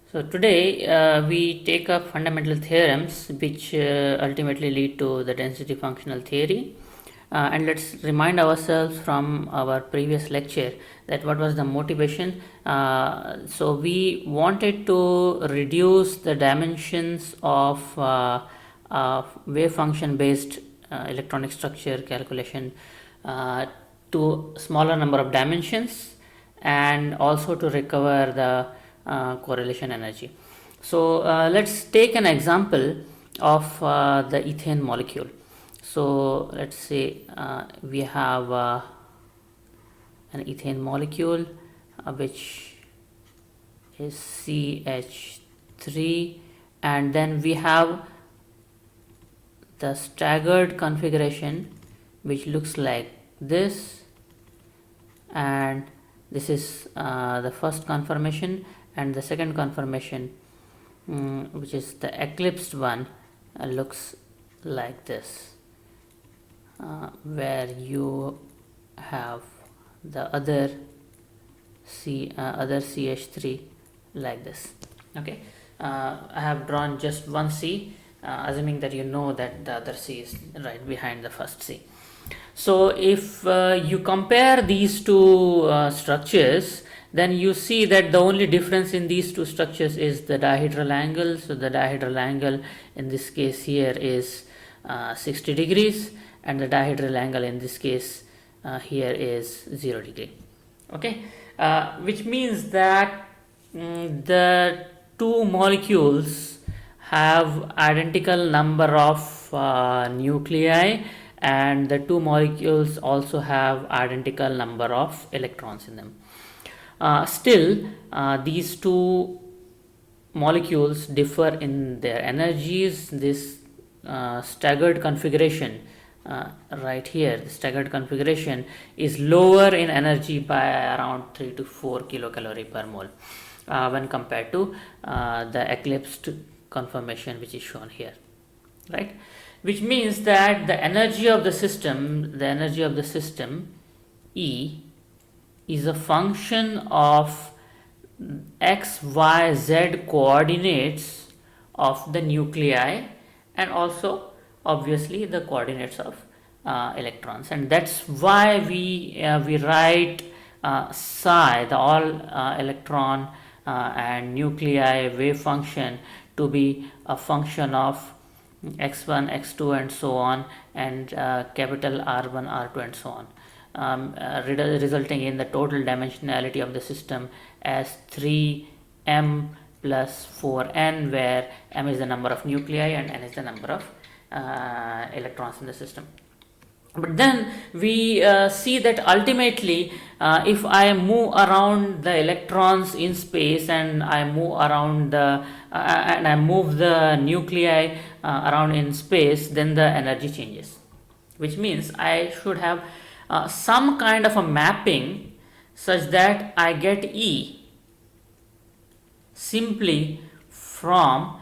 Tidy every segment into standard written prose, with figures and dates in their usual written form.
So today we take up fundamental theorems which ultimately lead to the density functional theory. And let's remind ourselves from our previous lecture that what was the motivation. So we wanted to reduce the dimensions of wave function based electronic structure calculation to smaller number of dimensions, and also to recover the correlation energy. So let's take an example of the ethane molecule. So let's say we have an ethane molecule which is CH3, and then we have the staggered configuration which looks like this, and this is the first conformation, and the second conformation, which is the eclipsed one, looks like this, where you have the other CH3 like this. Okay, I have drawn just one C, assuming that you know that the other C is right behind the first C. So if you compare these two structures, then you see that the only difference in these two structures is the dihedral angle. So the dihedral angle in this case here is 60 degrees, and the dihedral angle in this case here is 0 degree. Okay, which means that the two molecules have identical number of nuclei, and the two molecules also have identical number of electrons in them. Still, these two molecules differ in their energies. This staggered configuration right here, the staggered configuration is lower in energy by around 3 to 4 kilocalorie per mole when compared to the eclipsed conformation which is shown here, right? Which means that the energy of the system E is a function of x, y, z coordinates of the nuclei, and also obviously the coordinates of electrons, and that's why we write psi, the all electron and nuclei wave function, to be a function of x1, x2 and so on, and capital R1, R2 and so on, resulting in the total dimensionality of the system as 3m plus 4n, where m is the number of nuclei and n is the number of electrons in the system. But then we see that ultimately if I move around the electrons in space, and I move around and I move the nuclei around in space, then the energy changes, which means I should have some kind of a mapping such that I get E simply from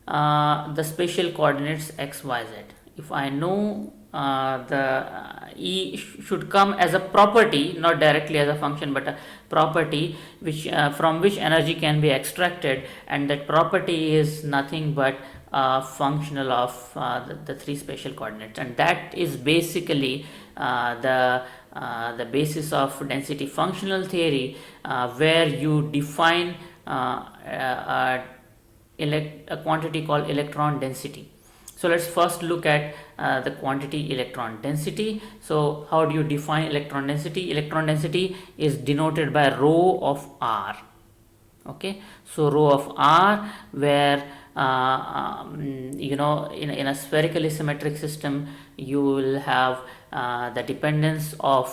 the spatial coordinates x, y, z. If I know the E should come as a property, not directly as a function, but a property which from which energy can be extracted, and that property is nothing but functional of the three spatial coordinates, and that is basically the basis of density functional theory, where you define a quantity called electron density. So let's first look at the quantity electron density. So how do you define electron density? Electron density is denoted by rho of R. Okay, so rho of R, where in a spherically symmetric system you will have the dependence of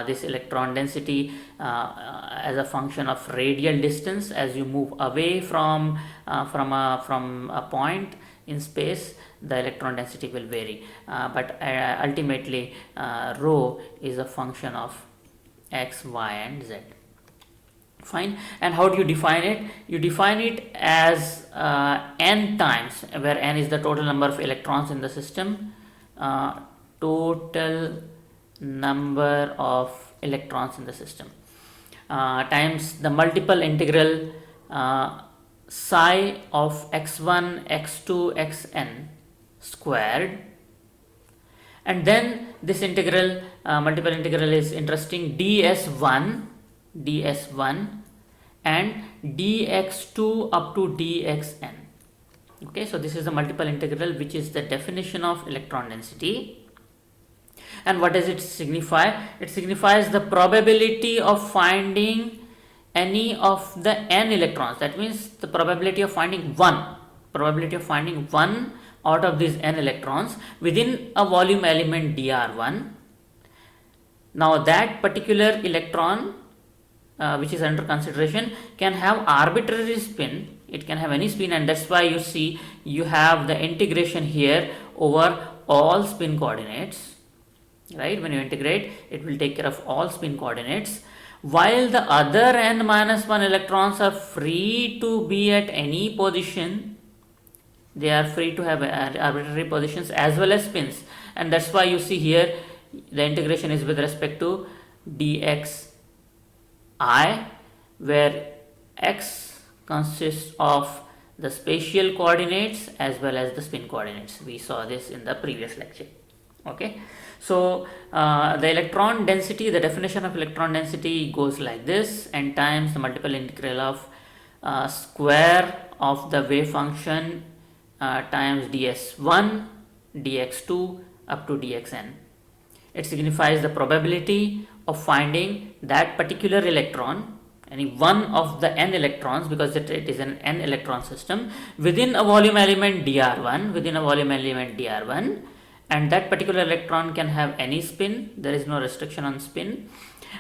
this electron density as a function of radial distance. As you move away from a point in space, the electron density will vary, but ultimately rho is a function of x, y and z. Fine. And how do you define it? You define it as n times, where n is the total number of electrons in the system, total number of electrons in the system, times the multiple integral psi of x1, x2, xn squared, and then this integral, multiple integral is interesting, ds1 and dx2 up to dxn. Okay, so this is the multiple integral, which is the definition of electron density. And what does it signify? It signifies the probability of finding any of the n electrons. That means the probability of finding one out of these n electrons within a volume element dr1. Now that particular electron which is under consideration can have arbitrary spin. It can have any spin, and that's why you see you have the integration here over all spin coordinates, right? When you integrate, it will take care of all spin coordinates, while the other n minus 1 electrons are free to be at any position. They are free to have arbitrary positions as well as spins, and that's why you see here the integration is with respect to dx I, where x consists of the spatial coordinates as well as the spin coordinates. We saw this in the previous lecture. Okay, so the electron density, the definition of electron density goes like this: n times the multiple integral of square of the wave function times ds1 dx2 up to dxn. It signifies the probability of finding that particular electron, any one of the n electrons, because it is an n electron system, within a volume element dr1, and that particular electron can have any spin. There is no restriction on spin,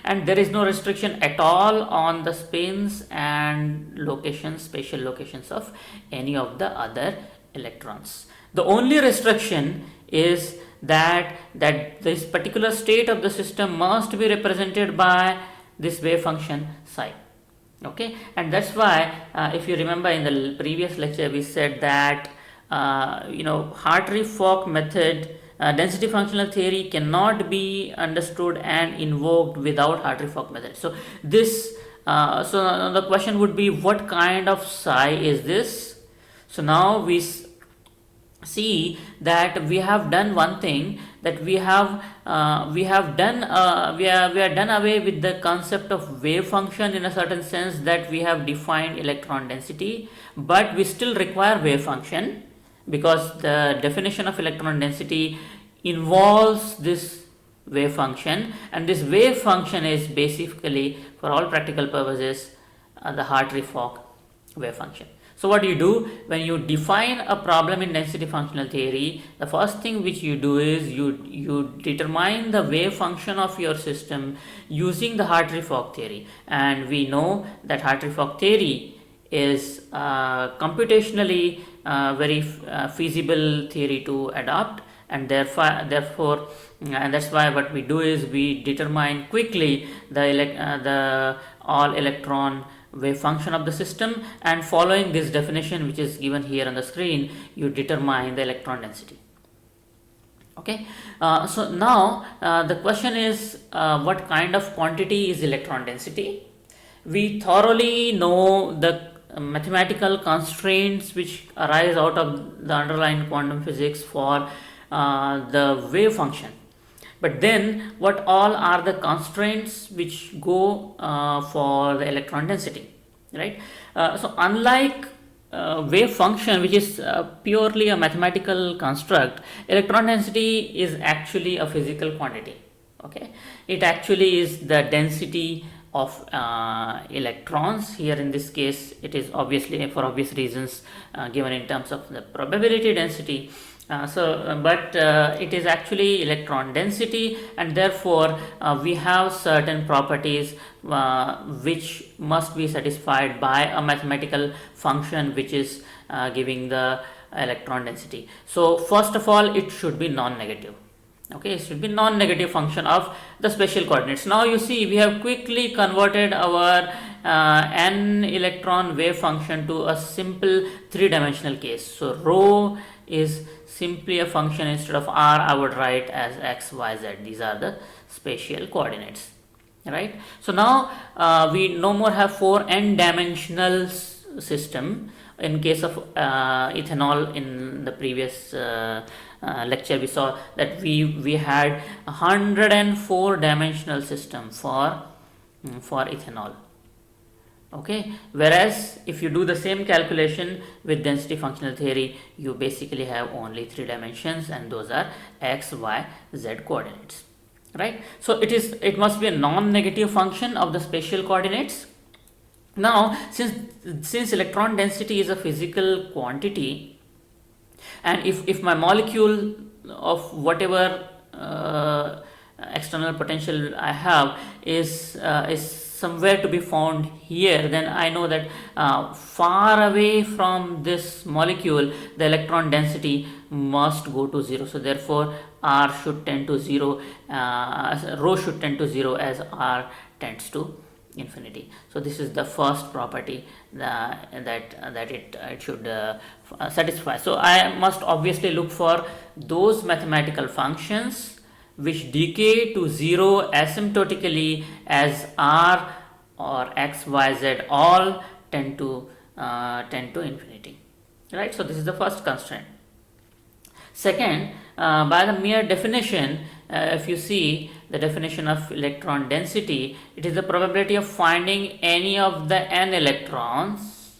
and there is no restriction at all on the spins and locations, spatial locations of any of the other electrons. The only restriction is that this particular state of the system must be represented by this wave function psi. Okay, and that's why if you remember in the previous lecture we said that Hartree-Fock method, density functional theory cannot be understood and invoked without Hartree-Fock method. So this so the question would be, what kind of psi is this? So now we see that we have done one thing, that we are done away with the concept of wave function, in a certain sense that we have defined electron density, but we still require wave function, because the definition of electron density involves this wave function, and this wave function is basically, for all practical purposes, the Hartree-Fock wave function. So what do you do when you define a problem in density functional theory? The first thing which you do is you determine the wave function of your system using the Hartree-Fock theory, and we know that Hartree-Fock theory is computationally very feasible theory to adopt, and therefore and that's why what we do is we determine quickly the all electron wave function of the system, and following this definition which is given here on the screen, you determine the electron density. Okay, so now the question is, what kind of quantity is electron density? We thoroughly know the mathematical constraints which arise out of the underlying quantum physics for the wave function. But then what all are the constraints which go for the electron density, right? So unlike wave function, which is purely a mathematical construct, electron density is actually a physical quantity. Okay, it actually is the density of electrons. Here in this case it is obviously, for obvious reasons, given in terms of the probability density. But it is actually electron density, and therefore we have certain properties which must be satisfied by a mathematical function which is giving the electron density. So first of all, it should be non-negative. Okay, it should be non-negative function of the spatial coordinates. Now you see we have quickly converted our n electron wave function to a simple three-dimensional case. So rho is simply a function, instead of r I would write as x, y, z. These are the spatial coordinates, right? So now we no more have four n dimensional system. In case of ethanol, in the previous lecture we saw that we had 104 dimensional system for ethanol. Okay, whereas if you do the same calculation with density functional theory, you basically have only 3 dimensions, and those are x, y, z coordinates, right? So it must be a non-negative function of the spatial coordinates. Now since electron density is a physical quantity, and if my molecule of whatever external potential I have is somewhere to be found here, then I know that far away from this molecule the electron density must go to 0. So therefore R should tend to 0, rho should tend to 0 as R tends to infinity. So this is the first property that it should satisfy. So I must obviously look for those mathematical functions which decay to 0 asymptotically as R or x, y, z all tend to infinity, right? So this is the first constraint. Second, by the mere definition, if you see the definition of electron density, it is the probability of finding any of the n electrons,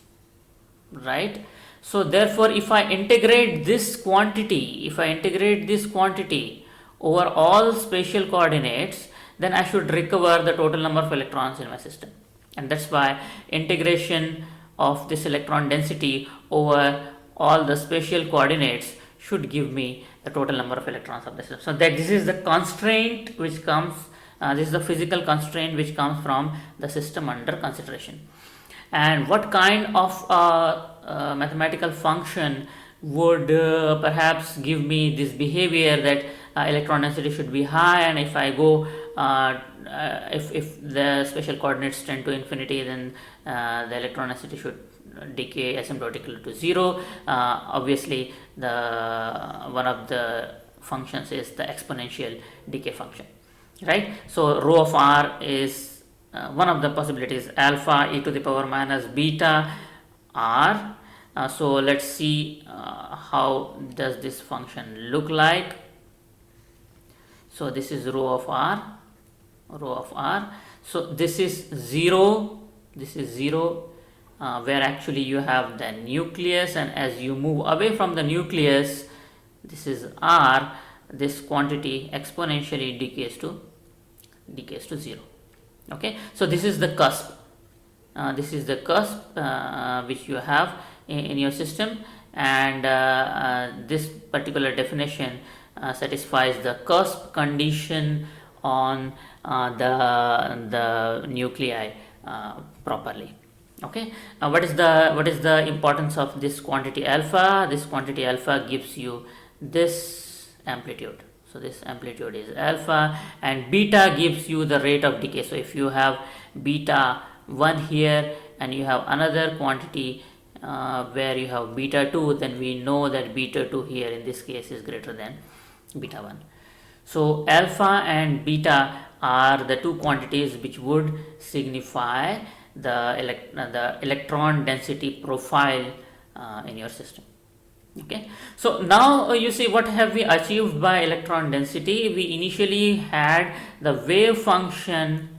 right? So therefore if I integrate this quantity over all spatial coordinates, then I should recover the total number of electrons in my system. And that's why integration of this electron density over all the spatial coordinates should give me the total number of electrons of the system. So that this is the constraint which comes, this is the physical constraint which comes from the system under consideration. And what kind of mathematical function would perhaps give me this behavior that electron density should be high, and if I go if the spatial coordinates tend to infinity, then the electron density should decay asymptotically to 0. Obviously the one of the functions is the exponential decay function, right? So rho of R is one of the possibilities, alpha e to the power minus beta R. So let's see how does this function look like. So this is rho of R. So this is 0, where actually you have the nucleus, and as you move away from the nucleus, this is R, this quantity exponentially decays to 0. Okay, so this is the cusp. Which you have in your system, and this particular definition satisfies the cusp condition on the nuclei properly. Okay, now what is the importance of this quantity alpha? This quantity alpha gives you this amplitude. So this amplitude is alpha, and beta gives you the rate of decay. So if you have beta 1 here and you have another quantity where you have beta 2, then we know that beta 2 here in this case is greater than beta 1. So alpha and beta are the two quantities which would signify the electron density profile in your system. Okay, so now you see what have we achieved by electron density. We initially had the wave function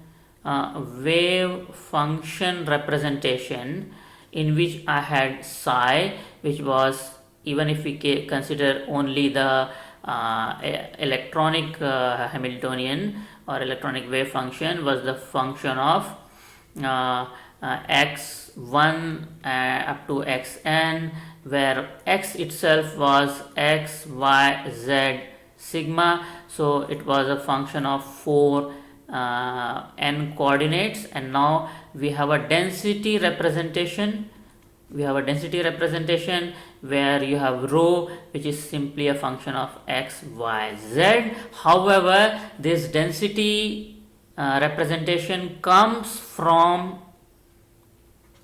representation in which I had psi, which was, even if we consider only the electronic Hamiltonian or electronic wave function, was the function of x1 up to xn, where x itself was x, y, z, sigma. So it was a function of 4 n coordinates, and now we have a density representation. Where you have rho, which is simply a function of x, y, z. However, this density representation comes from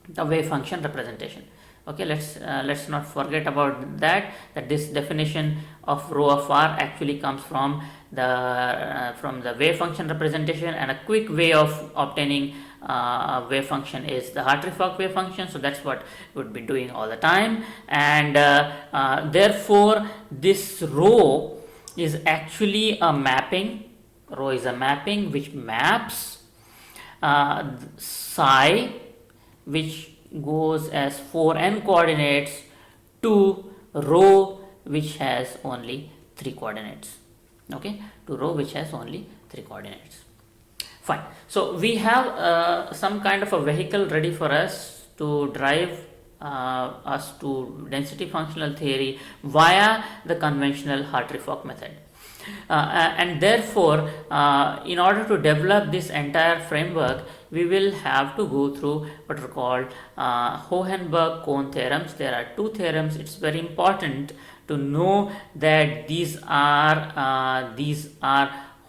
the wave function representation. Okay, let's not forget about that this definition of rho of R actually comes from the wave function representation. And a quick way of obtaining wave function is the Hartree-Fock wave function, so that's what we would be doing all the time. And therefore this rho is actually a mapping. Rho is a mapping which maps psi, which goes as 4n coordinates, to rho which has only 3 coordinates. Okay, to rho which has only 3 coordinates. Fine. So we have some kind of a vehicle ready for us to drive us to density functional theory via the conventional Hartree-Fock method. And therefore, in order to develop this entire framework, we will have to go through what are called Hohenberg-Kohn theorems. There are 2 theorems. It's very important to know that these are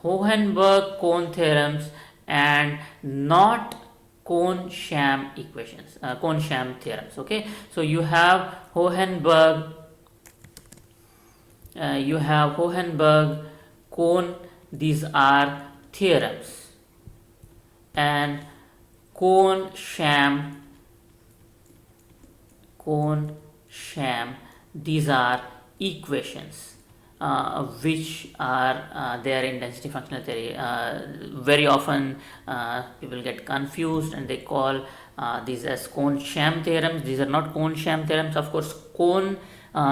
Hohenberg-Kohn theorems and not Kohn-Sham equations, Kohn-Sham theorems. Okay, so you have Hohenberg, Kohn, these are theorems, and Kohn-Sham, these are equations. Which are there in density functional theory. Very often people get confused and they call these as Kohn-Sham theorems. These are not Kohn-Sham theorems. Of course, Kohn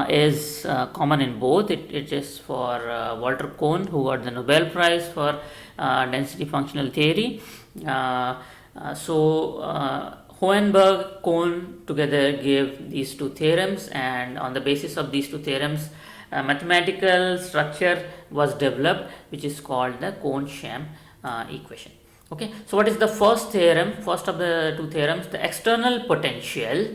is common in both. It is for Walter Kohn, who got the Nobel Prize for density functional theory. Hohenberg, Kohn together gave these 2 theorems, and on the basis of these 2 theorems, a mathematical structure was developed which is called the Kohn-Sham equation. Okay, so what is the first theorem? First of the 2 theorems, the external potential,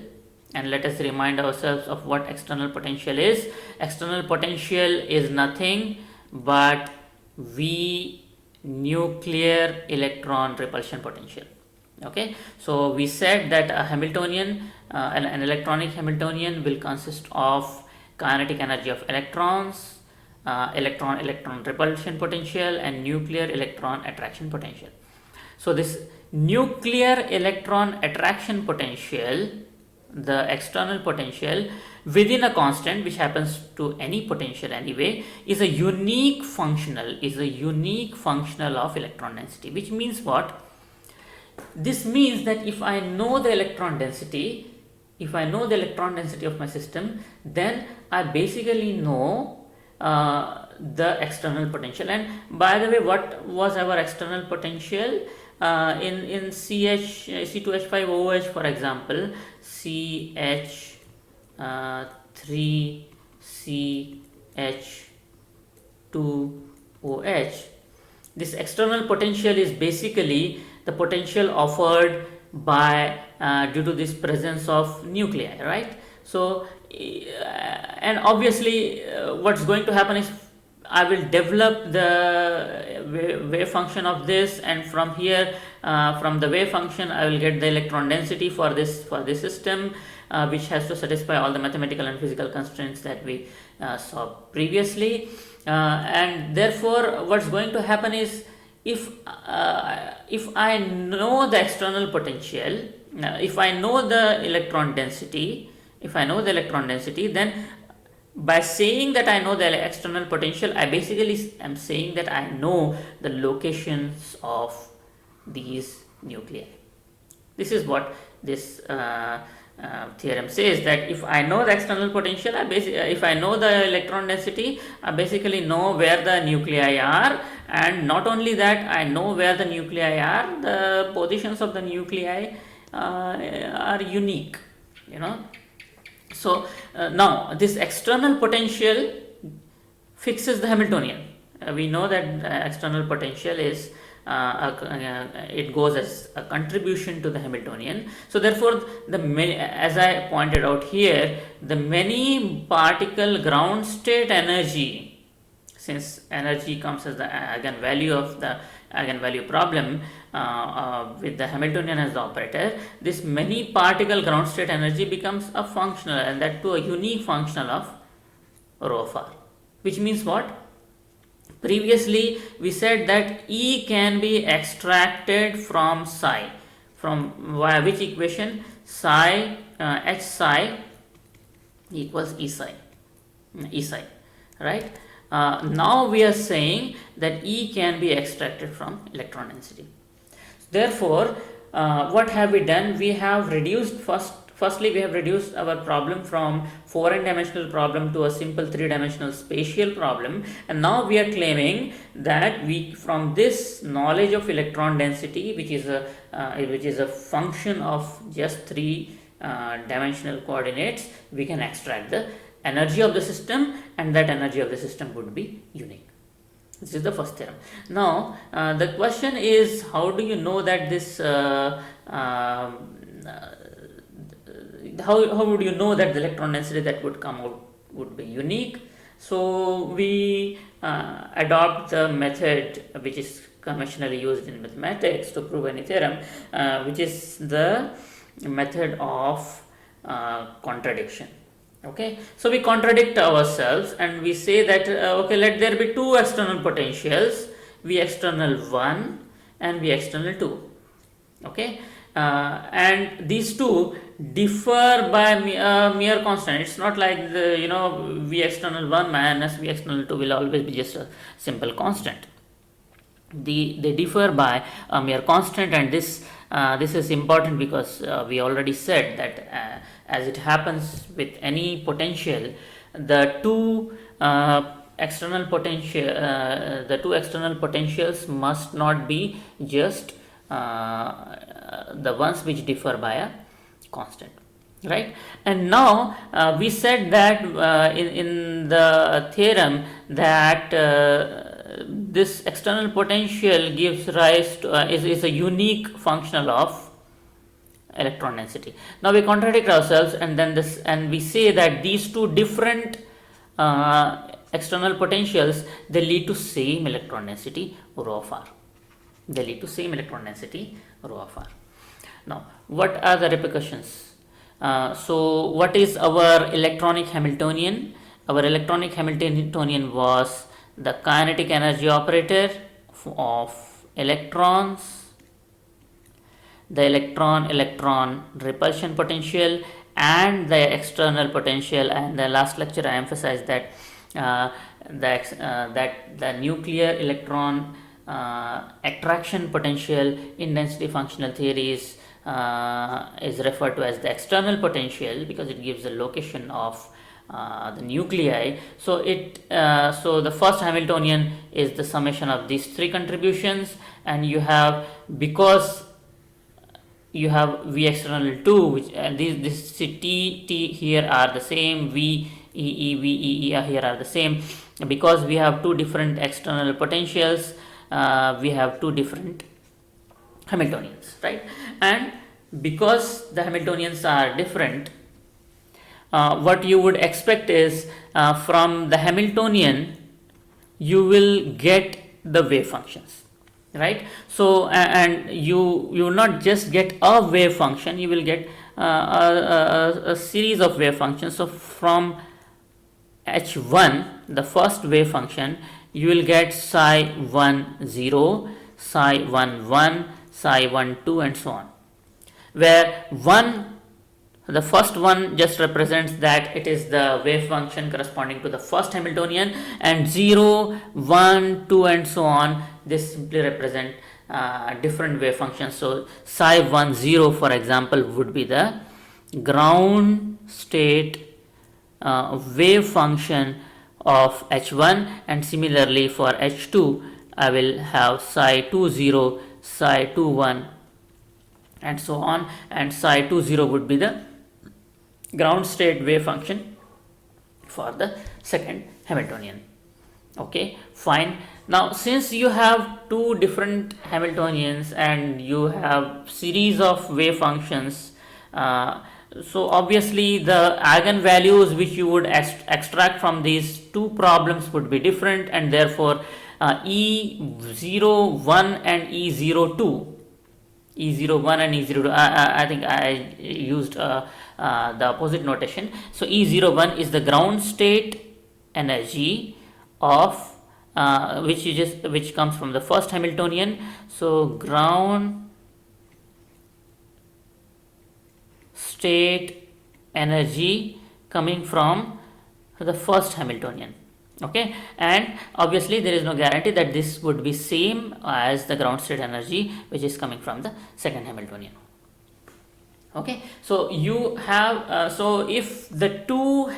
and let us remind ourselves of what external potential is. External potential is nothing but V nuclear electron repulsion potential. Okay, so we said that a Hamiltonian, an electronic Hamiltonian will consist of kinetic energy of electrons, electron repulsion potential, and nuclear electron attraction potential. So this nuclear electron attraction potential, the external potential within a constant, which happens to any potential anyway, is a unique functional of electron density. Which means what? This means that if I know the electron density of my system, then I basically know the external potential. And by the way, what was our external potential in C2H5OH, for example, CH3CH2OH? This external potential is basically the potential offered by due to this presence of nuclei, right? So and obviously what's going to happen is I will develop the wave function of this, and from here from the wave function I will get the electron density for this system, which has to satisfy all the mathematical and physical constraints that we saw previously, and therefore what's going to happen is if I know the external potential, if I know the electron density, then by saying that I know the external potential, I basically am saying that I know the locations of these nuclei. This is what this theorem says, that if I know the external potential, if I know the electron density, I basically know where the nuclei are, and not only that, I know where the nuclei are, the positions of the nuclei are unique, So now this external potential fixes the Hamiltonian. We know that external potential is it goes as a contribution to the Hamiltonian. So therefore, as I pointed out here, the many particle ground state energy, since energy comes as the eigenvalue of the eigenvalue problem with the Hamiltonian as the operator, this many particle ground state energy becomes a functional, and that too a unique functional of rho of r. Which means what? Previously we said that E can be extracted from psi. from via which equation? Psi H psi equals E psi, right? Now we are saying that E can be extracted from electron density. Therefore, what have we done? We have reduced firstly we have reduced our problem from 4n dimensional problem to a simple 3-dimensional spatial problem, and now we are claiming that we, from this knowledge of electron density, which is a function of just 3 dimensional coordinates, we can extract the energy of the system, and that energy of the system would be unique. This is the first theorem. Now the question is, how do you know that this how would you know that the electron density that would come out would be unique? So we adopt the method which is conventionally used in mathematics to prove any theorem, which is the method of contradiction. Okay, so we contradict ourselves and we say that okay, let there be two external potentials, V external 1 and V external 2. Okay, and these two differ by mere constant. It's not like the V external 1 minus V external 2 will always be just a simple constant. They differ by a mere constant, and this is important because we already said that as it happens with any potential, the two external potentials must not be just the ones which differ by a constant, right? And now we said that in the theorem that this external potential gives rise to is a unique functional of electron density. Now we contradict ourselves, and we say that these two different external potentials, they lead to same electron density rho of r. They lead to same electron density rho of r. Now what are the repercussions? So what is our electronic Hamiltonian? Our electronic Hamiltonian was the kinetic energy operator of electrons, the electron repulsion potential, and the external potential. And the last lecture I emphasized that the nuclear electron attraction potential in density functional theories is referred to as the external potential because it gives the location of the nuclei. So the first Hamiltonian is the summation of these three contributions, and you have, because you have V external 2, which this T here are the same, V E here are the same, because we have two different external potentials, we have two different Hamiltonians, right? And because the Hamiltonians are different, what you would expect is from the Hamiltonian you will get the wave functions, right? So and you will not just get a wave function, you will get a series of wave functions. So from H1, the first wave function, you will get psi 1 0, psi 1 1, psi 1 2, and so on, where the first one just represents that it is the wave function corresponding to the first Hamiltonian, and 0 1 2 and so on, this simply represent different wave functions. So psi 1 0, for example, would be the ground state wave function of H1, and similarly for H2 I will have psi 2 0, psi 2 1, and so on, and psi 2 0 would be the ground state wave function for the second Hamiltonian. Okay, fine. Now since you have two different Hamiltonians and you have series of wave functions, so obviously the eigenvalues which you would extract from these two problems would be different, and therefore E01 and E02, E01 and E02, I think I used the opposite notation. So E01 is the ground state energy of which comes from the first Hamiltonian. So ground state energy coming from the first Hamiltonian. Okay, and obviously there is no guarantee that this would be same as the ground state energy which is coming from the second Hamiltonian. Okay, so you have so if the two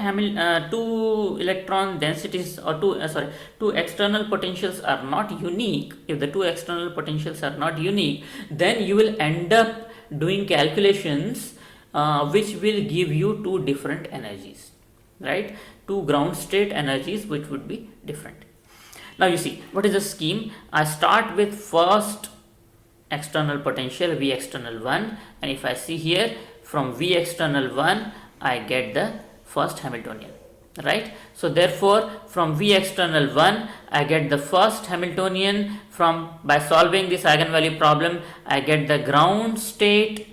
electron densities or two external potentials are not unique, if the two external potentials are not unique, then you will end up doing calculations which will give you two different energies, right? Two ground state energies which would be different. Now you see what is the scheme. I start with first external potential V external 1, and if I see here from V external 1 I get the first Hamiltonian, right? So therefore from V external 1 I get the first Hamiltonian. From by solving this eigenvalue problem I get the ground state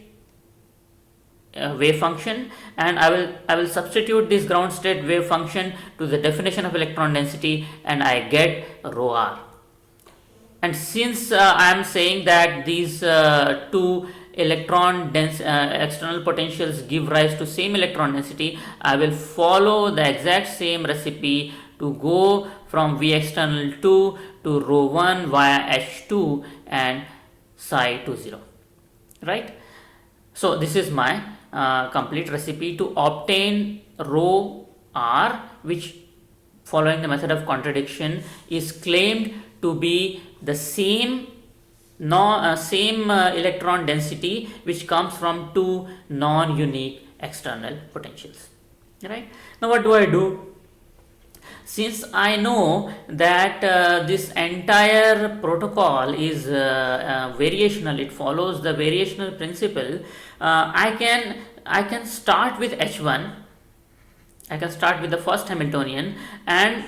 wave function, and I will substitute this ground state wave function to the definition of electron density and I get rho r. And since I am saying that these two electron dense external potentials give rise to same electron density, I will follow the exact same recipe to go from V external 2 to rho 1 via H2 and psi 20, right? So this is my complete recipe to obtain rho r, which following the method of contradiction is claimed to be the same electron density which comes from two non-unique external potentials, right? Now what do I do? Since I know that this entire protocol is variational, it follows the variational principle, I can start with H1. I can start with the first Hamiltonian and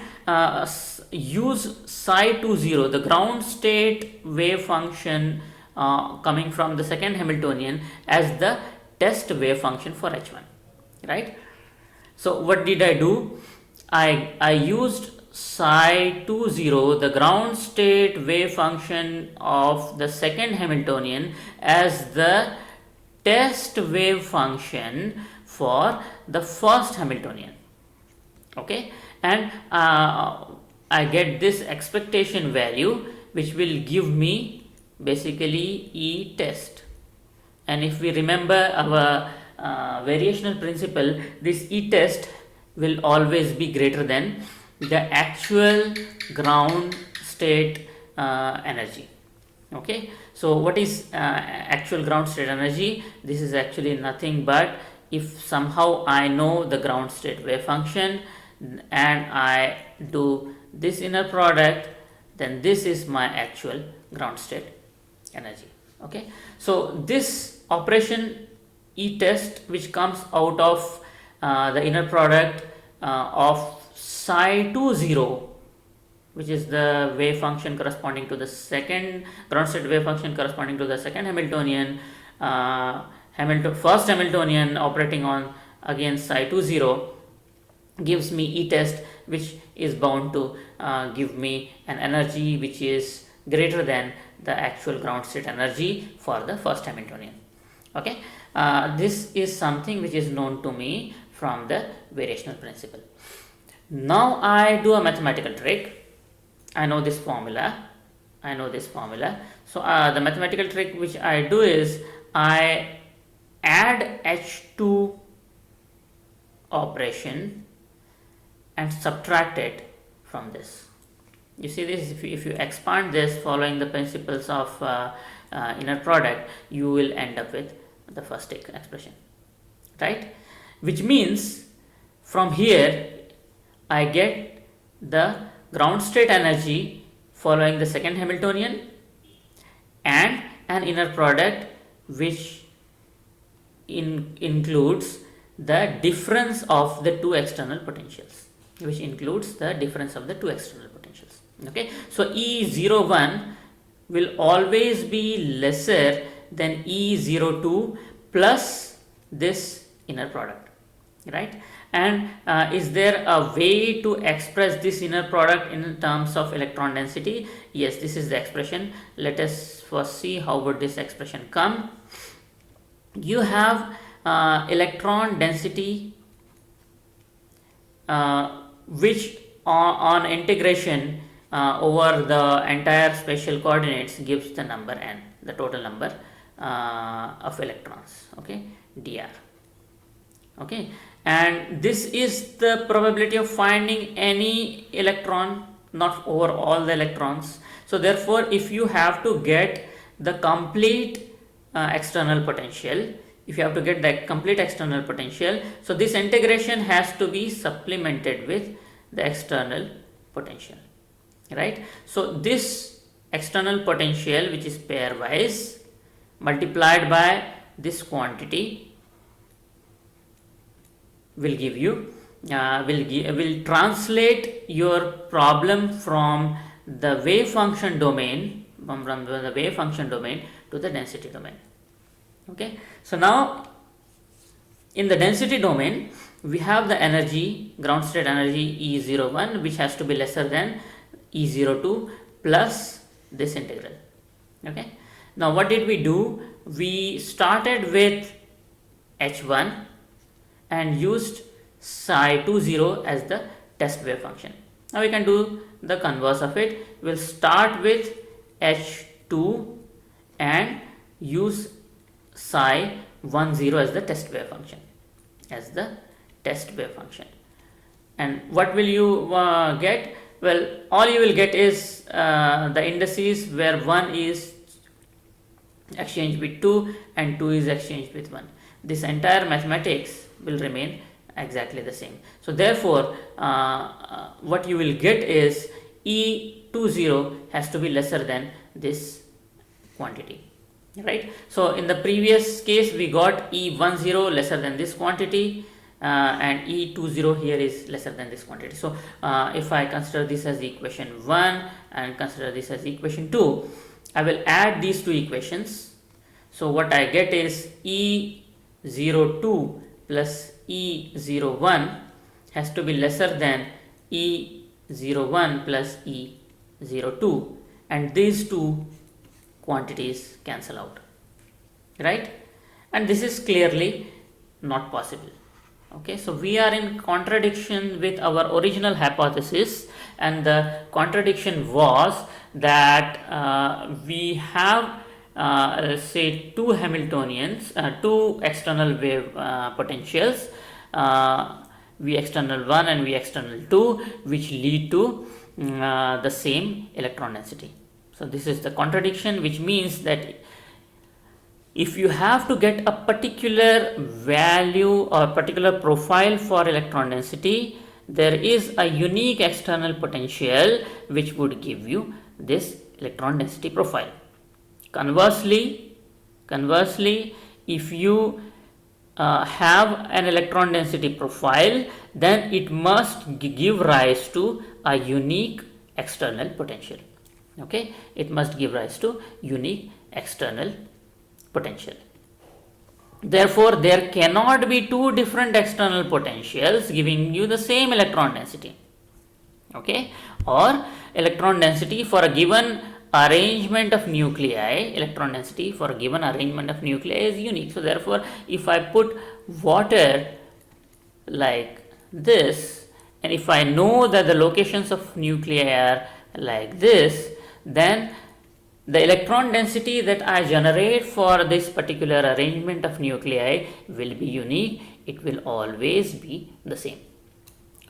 use psi 20, the ground state wave function coming from the second Hamiltonian, as the test wave function for H1, right? So what did I do? I used psi 20, the ground state wave function of the second Hamiltonian, as the test wave function for the first Hamiltonian. Okay, and I get this expectation value which will give me basically E test. And if we remember our variational principle, this E test will always be greater than the actual ground state energy. Okay, so what is actual ground state energy? This is actually nothing but if somehow I know the ground state wave function and I do this inner product, then this is my actual ground state energy. Okay, so this operation E test, which comes out of the inner product of psi 20, which is the wave function corresponding to the second ground state wave function corresponding to the second Hamiltonian, first Hamiltonian operating on again psi 20, gives me E test, which is bound to give me an energy which is greater than the actual ground state energy for the first Hamiltonian. Okay, this is something which is known to me from the variational principle. Now I do a mathematical trick. I know this formula. So the mathematical trick which I do is I add H2 operation and subtract it from this. You see this, if you expand this following the principles of inner product, you will end up with the first expression, right? Which means from here I get the ground state energy following the second Hamiltonian and an inner product which includes the difference of the two external potentials. Okay, so E01 will always be lesser than E02 plus this inner product, right? And is there a way to express this inner product in terms of electron density? Yes, this is the expression. Let us first see how would this expression come. You have electron density which on integration over the entire spatial coordinates gives the number n, the total number of electrons, okay, dr. Okay, and this is the probability of finding any electron, not over all the electrons. So therefore, if you have to get the complete external potential, if you have to get the complete external potential, so this integration has to be supplemented with the external potential, right? So this external potential, which is pairwise, multiplied by this quantity, will give you will translate your problem from the wave function domain, from the wave function domain to the density domain. Okay, so now in the density domain we have the energy, ground state energy E01, which has to be lesser than E02 plus this integral. Okay, now what did we do? We started with H1 and used psi 20 as the test wave function. Now we can do the converse of it. We'll start with H2 and use psi 10 as the test wave function, and what will you get? Well, all you will get is the indices where 1 is exchanged with 2 and 2 is exchanged with 1. This entire mathematics will remain exactly the same. So therefore, what you will get is E20 has to be lesser than this quantity, right? So in the previous case we got E10 lesser than this quantity, and E20 here is lesser than this quantity. So if I consider this as equation 1 and consider this as equation 2, I will add these two equations. So what I get is E02 plus E01 has to be lesser than E01 plus E02, and these two quantities cancel out, right? And this is clearly not possible. Okay, so we are in contradiction with our original hypothesis, and the contradiction was that we have say two Hamiltonians, two external wave potentials, V external 1 and V external 2, which lead to the same electron density. So this is the contradiction, which means that if you have to get a particular value or particular profile for electron density, there is a unique external potential which would give you this electron density profile. Conversely, if you have an electron density profile, then it must give rise to a unique external potential. Okay, it must give rise to unique external potential. Therefore, there cannot be two different external potentials giving you the same electron density. Okay, or electron density for a given arrangement of nuclei, electron density for a given arrangement of nuclei is unique. So therefore, if I put water like this, and if I know that the locations of nuclei are like this, then the electron density that I generate for this particular arrangement of nuclei will be unique. It will always be the same.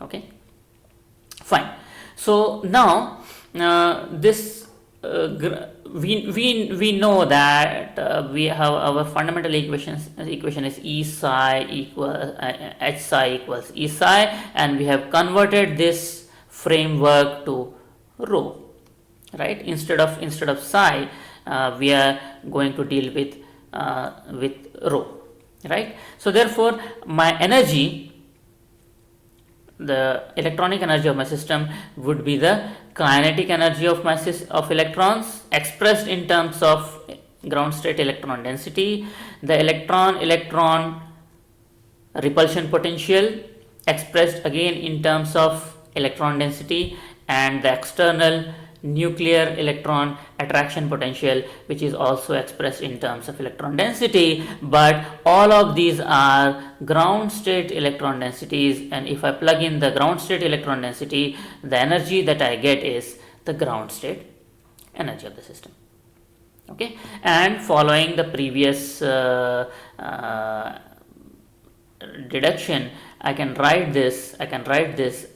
Okay, fine. So now this we know that we have our fundamental equation is E psi equals H psi equals E psi, and we have converted this framework to rho, right? Instead of psi, we are going to deal with rho, right? So therefore, my energy, the electronic energy of my system, would be the kinetic energy of my of electrons expressed in terms of ground state electron density, the electron repulsion potential expressed again in terms of electron density, and the external nuclear electron attraction potential, which is also expressed in terms of electron density, but all of these are ground state electron densities, and if I plug in the ground state electron density, the energy that I get is the ground state energy of the system. Okay, and following the previous deduction, I can write this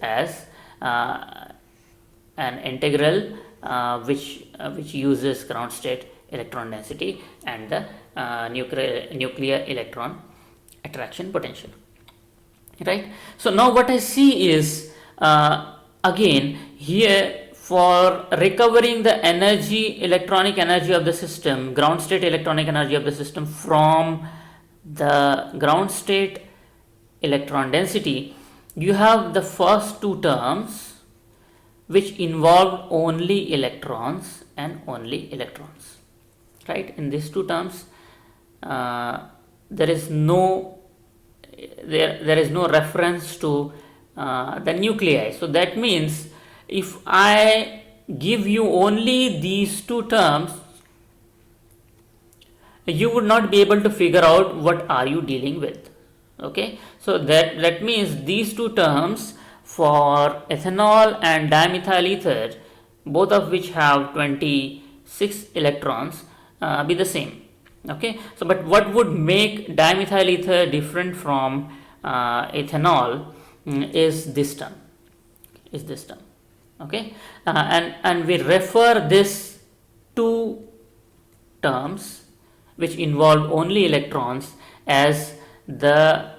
as an integral which uses ground state electron density and the nuclear electron attraction potential, right? So now what I see is again here, for recovering the electronic energy of the system, ground state electronic energy of the system from the ground state electron density, you have the first two terms which involve only electrons and only electrons, right? In these two terms, there is no reference to the nuclei. So that means if I give you only these two terms, you would not be able to figure out what are you dealing with. Okay, so that means these two terms for ethanol and dimethyl ether, both of which have 26 electrons, be the same. Okay, so but what would make dimethyl ether different from ethanol is this term. Okay, and we refer this two terms which involve only electrons as the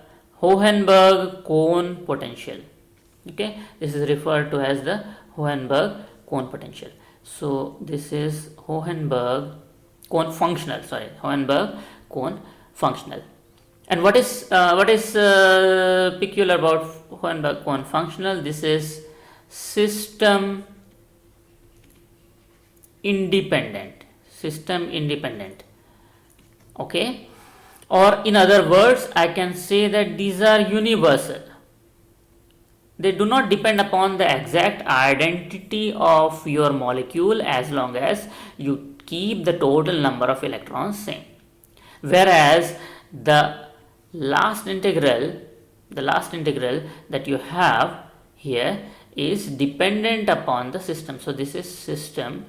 Hohenberg-Kohn potential. Okay, this is referred to as the Hohenberg-Kohn potential. So this is Hohenberg-Kohn functional. Hohenberg-Kohn functional. And what is peculiar about Hohenberg-Kohn functional? This is system independent. Okay, or in other words, I can say that these are universal. They do not depend upon the exact identity of your molecule as long as you keep the total number of electrons same. Whereas the last integral that you have here is dependent upon the system. So this is system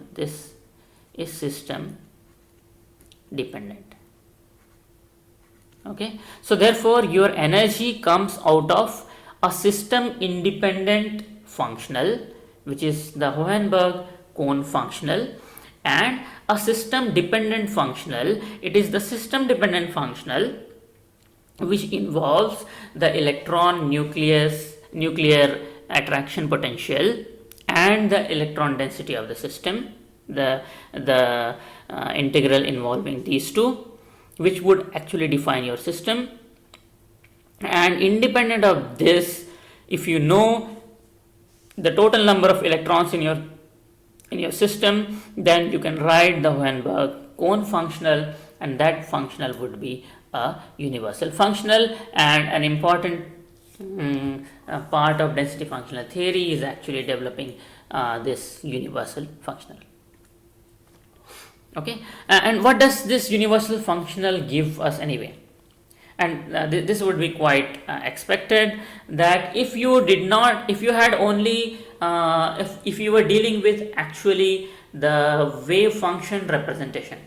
dependent. Okay, so therefore your energy comes out of a system independent functional, which is the Hohenberg-Kohn functional, and a system dependent functional. It is the system dependent functional which involves the electron nuclear attraction potential and the electron density of the system, the integral involving these two, which would actually define your system. And independent of this, if you know the total number of electrons in your system, then you can write the Hohenberg-Kohn functional, and that functional would be a universal functional. And an important part of density functional theory is actually developing this universal functional. Okay, and what does this universal functional give us anyway? And this would be quite expected, that if you had only if you were dealing with actually the wave function representation,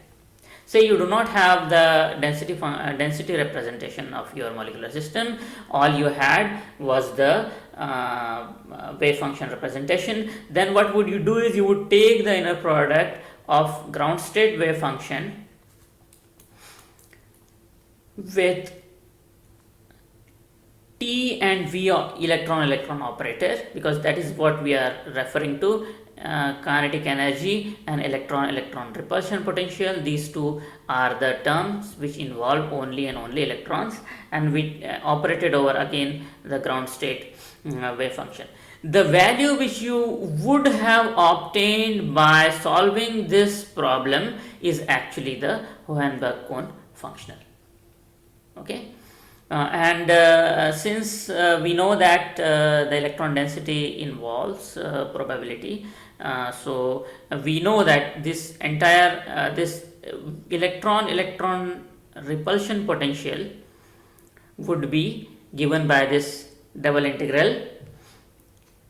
say you do not have the density representation of your molecular system, all you had was the wave function representation, then what would you do is you would take the inner product of ground state wave function with T and V electron operator, because that is what we are referring to, kinetic energy and electron repulsion potential. These two are the terms which involve only and only electrons, and we operated over again the ground state wave function. The value which you would have obtained by solving this problem is actually the Hohenberg-Kohn functional. Okay, Since we know that the electron density involves probability, so we know that this entire this electron repulsion potential would be given by this double integral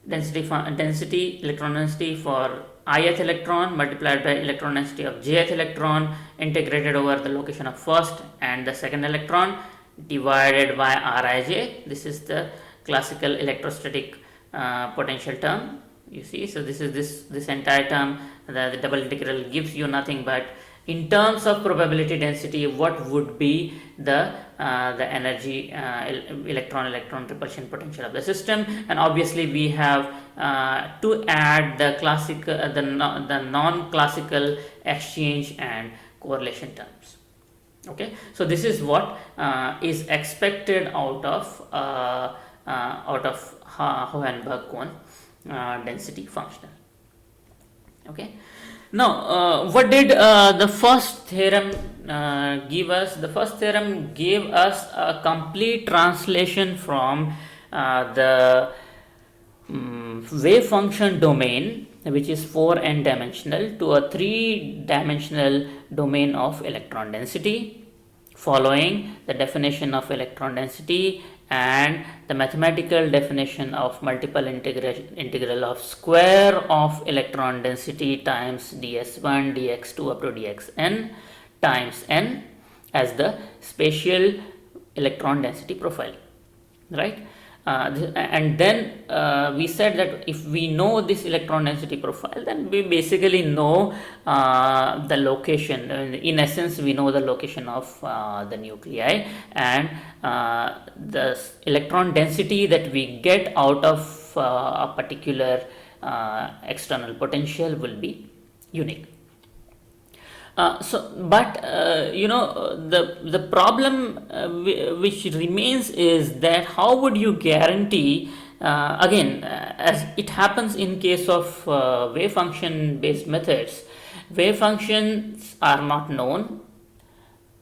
density electron density for ith electron multiplied by electron density of jth electron integrated over the location of first and the second electron divided by Rij. This is the classical electrostatic potential term, you see. So this is this entire term, the double integral gives you nothing but in terms of probability density what would be the energy electron repulsion potential of the system. And obviously we have to add the classic the non-classical exchange and correlation terms. Okay, so this is what is expected out of Hohenberg-Kohn density functional. Okay, now what did the first theorem give us? The first theorem gave us a complete translation from the wave function domain, which is 4n dimensional, to a 3-dimensional domain of electron density, following the definition of electron density and the mathematical definition of multiple integral of square of electron density times ds1 dx2 up to dxn times n as the spatial electron density profile, right? And then we said that if we know this electron density profile, then we basically know the location. In essence, we know the location of the nuclei, and the electron density that we get out of a particular external potential will be unique. The problem which remains is that how would you guarantee, again, as it happens in case of wave function based methods, wave functions are not known,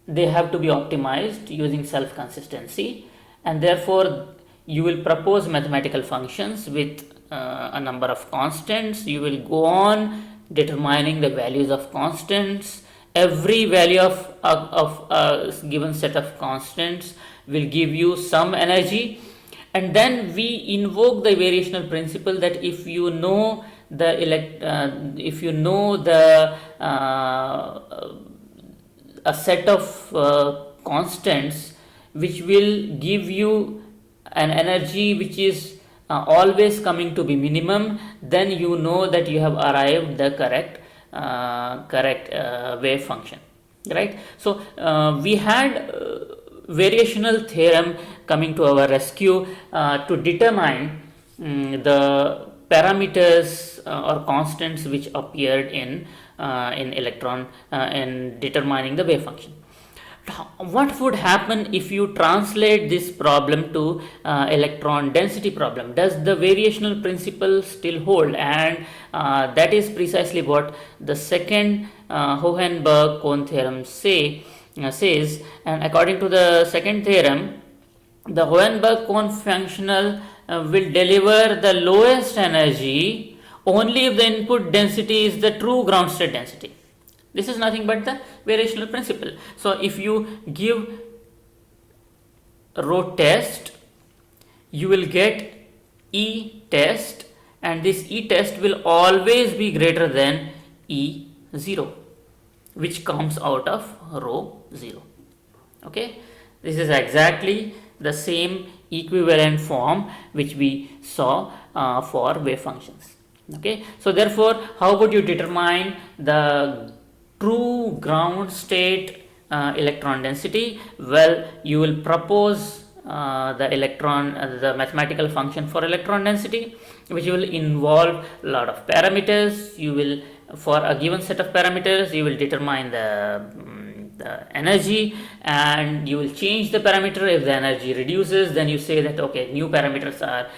they have to be optimized using self consistency, and therefore you will propose mathematical functions with a number of constants. You will go on determining the values of constants. Every value of a given set of constants will give you some energy, and then we invoke the variational principle that if you know the a set of constants which will give you an energy which is always coming to be minimum, then you know that you have arrived the correct wave function, right? So we had variational theorem coming to our rescue to determine the parameters or constants which appeared in electron in determining the wave function. What would happen if you translate this problem to electron density problem? Does the variational principle still hold? And that is precisely what the second Hohenberg-Kohn theorem says. And according to the second theorem, the Hohenberg-Kohn functional will deliver the lowest energy only if the input density is the true ground state density. This is nothing but the variational principle. So if you give rho test, you will get E test, and this E test will always be greater than E0, which comes out of rho 0. Okay, this is exactly the same equivalent form which we saw for wave functions. Okay, so therefore, how would you determine the true ground state electron density? Well, you will propose the mathematical function for electron density, which will involve a lot of parameters. You will, for a given set of parameters, you will determine the energy, and you will change the parameter. If the energy reduces, then you say that okay, new parameters are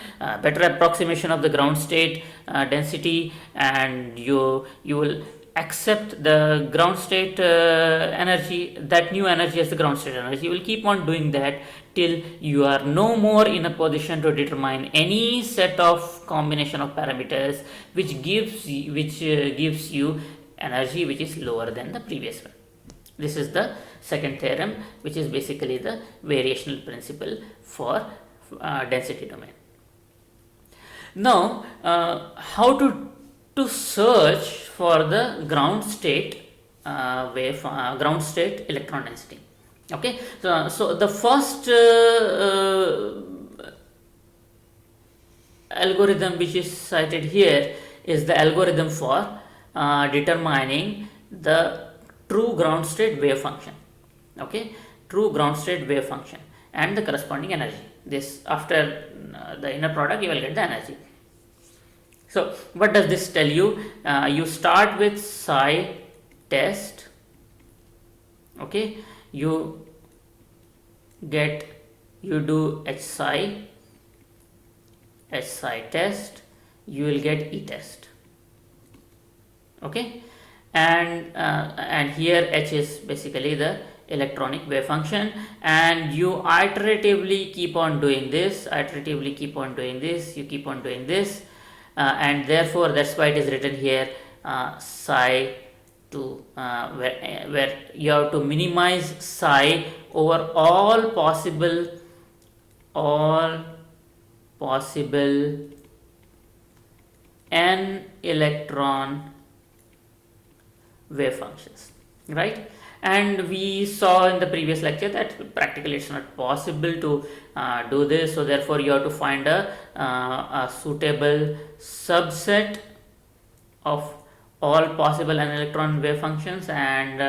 better approximation of the ground state density, and you will accept the ground state energy, that new energy as the ground state energy. You will keep on doing that till you are no more in a position to determine any set of combination of parameters which gives you energy which is lower than the previous one. This is the second theorem, which is basically the variational principle for density domain. Now, how to search for the ground state ground state electron density? Okay, so the first algorithm which is cited here is the algorithm for determining the true ground state wave function. Okay, true ground state wave function and the corresponding energy. This, after the inner product, you will get the energy. So what does this tell you? You start with psi test. Okay, you do H psi test, you will get E test. Okay, and here H is basically the electronic wave function, and you iteratively keep on doing this, you keep on doing this, and therefore that's why it is written here psi to where you have to minimize psi over all possible n electron wave functions, right? And we saw in the previous lecture that practically it's not possible to do this, so therefore you have to find a suitable subset of all possible n electron wave functions, and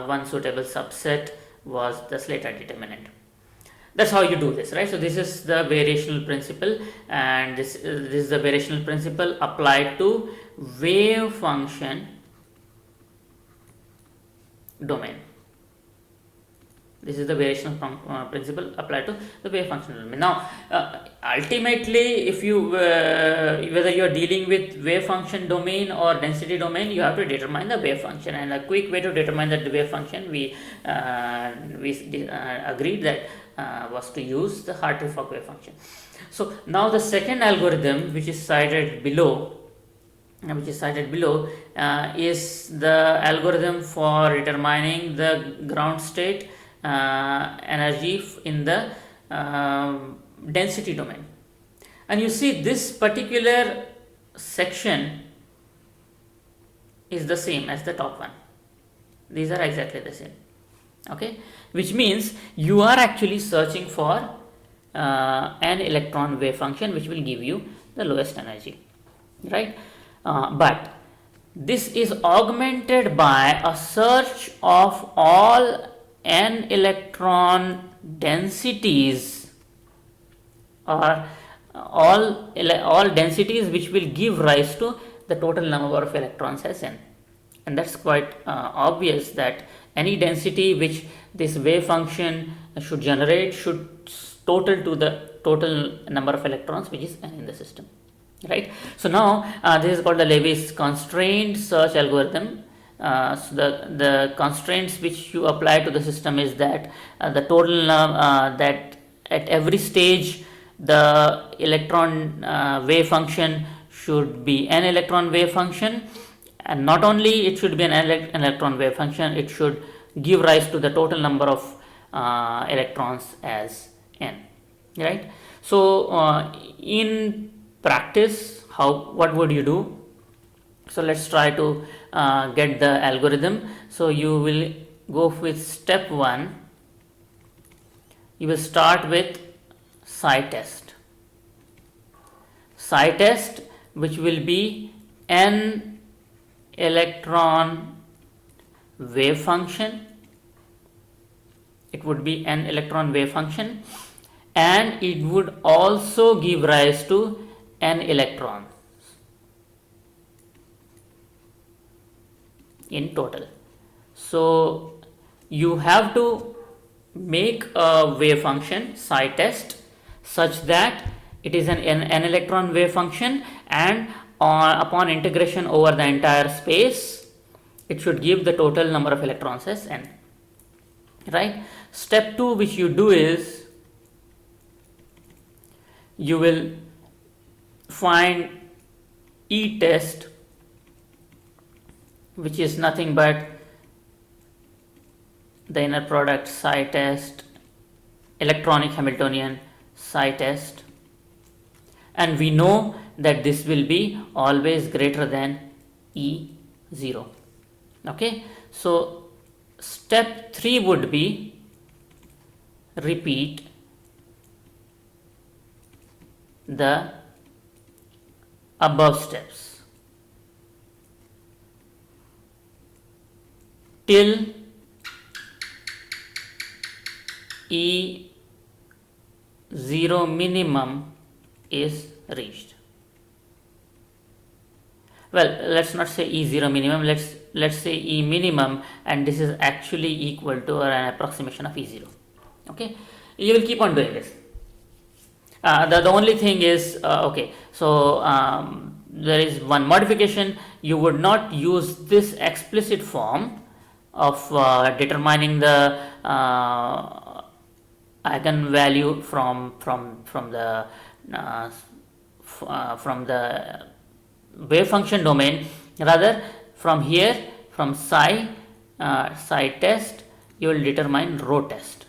one suitable subset was the Slater determinant. That's how you do this, right? So this is the variational principle, and this is the variational principle applied to wave function domain. This is the variational principle applied to the wave function domain. Now, ultimately, if you whether you are dealing with wave function domain or density domain, you have to determine the wave function. And a quick way to determine the wave function, we agreed that was to use the Hartree-Fock wave function. So now the second algorithm, which is cited below, is the algorithm for determining the ground state energy in the density domain. And you see this particular section is the same as the top one. These are exactly the same. Okay, which means you are actually searching for an electron wave function which will give you the lowest energy, right? But this is augmented by a search of all n electron densities, or all densities which will give rise to the total number of electrons as n. And that's quite obvious that any density which this wave function should generate should total to the total number of electrons which is n in the system, right? So now this is called the Lewis constraint search algorithm. So the constraints which you apply to the system is that the total that at every stage the electron wave function should be an electron wave function, and not only it should be an electron wave function, it should give rise to the total number of electrons as n, right? So in practice, what would you do? So let's try to get the algorithm. So you will go with step 1. You will start with psi test, which will be n electron wave function. It would be an electron wave function, and it would also give rise to n electrons in total. So you have to make a wave function psi test such that it is an electron wave function, and upon integration over the entire space, it should give the total number of electrons as n, right? Step 2 which you do is you will find E test, which is nothing but the inner product psi test, electronic Hamiltonian psi test, and we know that this will be always greater than E0. Okay, so step 3 would be repeat the above steps till E0 minimum is reached. Well, let's not say E0 minimum, let's say E minimum, and this is actually equal to or an approximation of E0. Okay, you will keep on doing this. The only thing is, okay, so there is one modification. You would not use this explicit form of determining the eigenvalue from the wave function domain. Rather, from here, from psi test, you will determine rho test,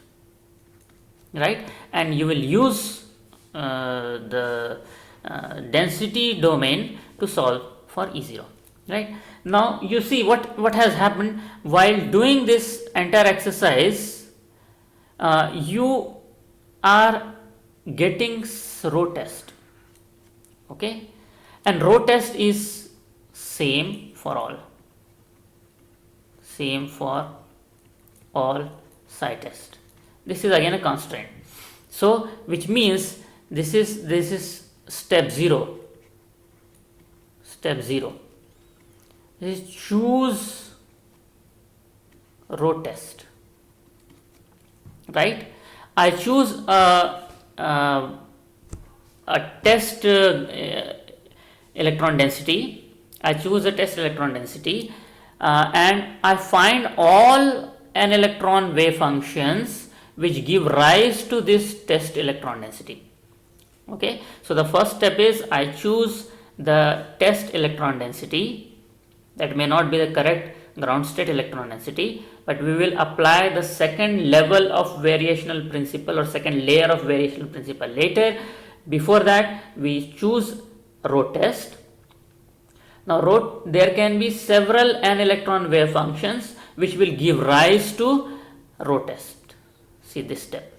right? And you will use the density domain to solve for E0, right? Now you see what has happened while doing this entire exercise. You are getting rho test, okay, and rho test is same for all psi test. This is again a constraint, so which means this is step 0. This is choose rho test, right? I choose a test electron density. I choose a test electron density, and I find all n electron wave functions which give rise to this test electron density. Okay, so the first step is I choose the test electron density. That may not be the correct ground state electron density, but we will apply the second level of variational principle or second layer of variational principle later. Before that, we choose rho test. Now there can be several n electron wave functions which will give rise to rho test. See this step.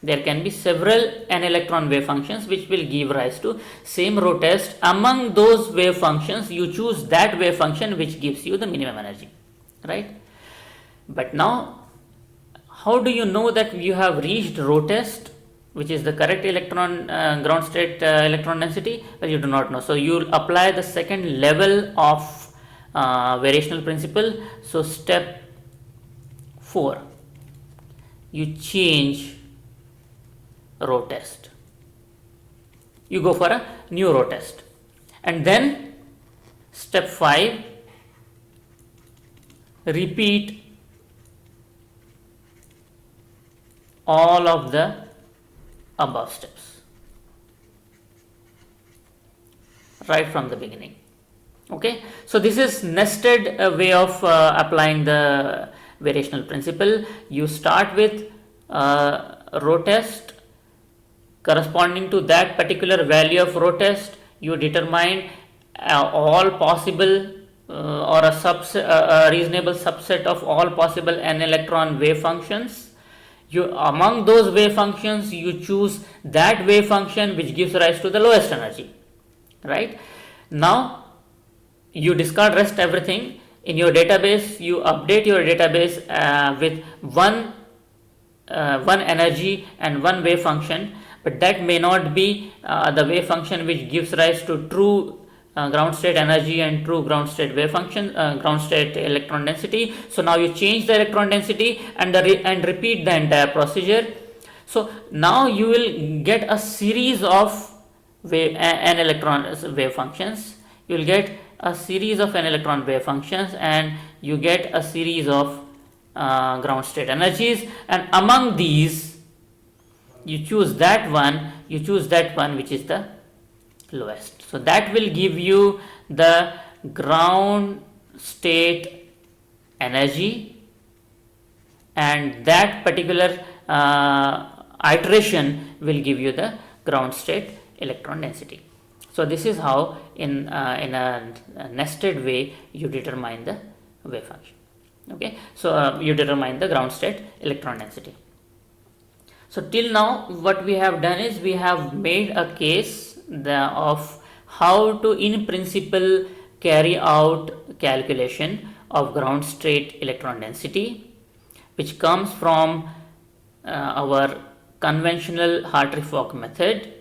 There can be several n electron wave functions which will give rise to same rho test. Among those wave functions, you choose that wave function which gives you the minimum energy, right? But now, how do you know that you have reached rho test, which is the correct electron ground state electron density? Well, you do not know. So you will apply the second level of variational principle. So step 4, you change rho test. You go for a new rho test, and then step 5, repeat all of the above steps right from the beginning. Okay, so this is nested way of applying the variational principle. You start with rho test. Corresponding to that particular value of rho test, you determine all possible or a reasonable subset of all possible n electron wave functions. Among those wave functions, you choose that wave function which gives rise to the lowest energy, right? Now you discard rest everything in your database. You update your database with one energy and one wave function, but that may not be the wave function which gives rise to true ground state energy and true ground state wave function, ground state electron density. So now you change the electron density and repeat the entire procedure. So now you will get a series of n electron wave functions. You will get a series of n electron wave functions and you get a series of ground state energies, and among these you choose that one which is the lowest. So that will give you the ground state energy, and that particular iteration will give you the ground state electron density. So this is how in a nested way you determine the wave function. Okay, so you determine the ground state electron density. So till now what we have done is we have made a case of how to in principle carry out calculation of ground state electron density, which comes from our conventional Hartree-Fock method.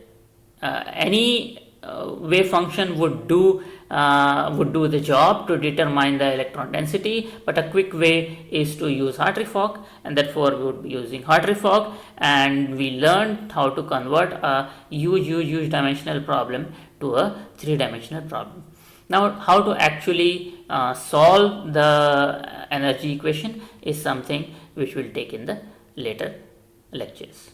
Any wave function would do the job to determine the electron density, but a quick way is to use Hartree-Fock, and therefore we would be using Hartree-Fock, and we learned how to convert a huge dimensional problem to a 3-dimensional problem. Now how to actually solve the energy equation is something which we'll take in the later lectures.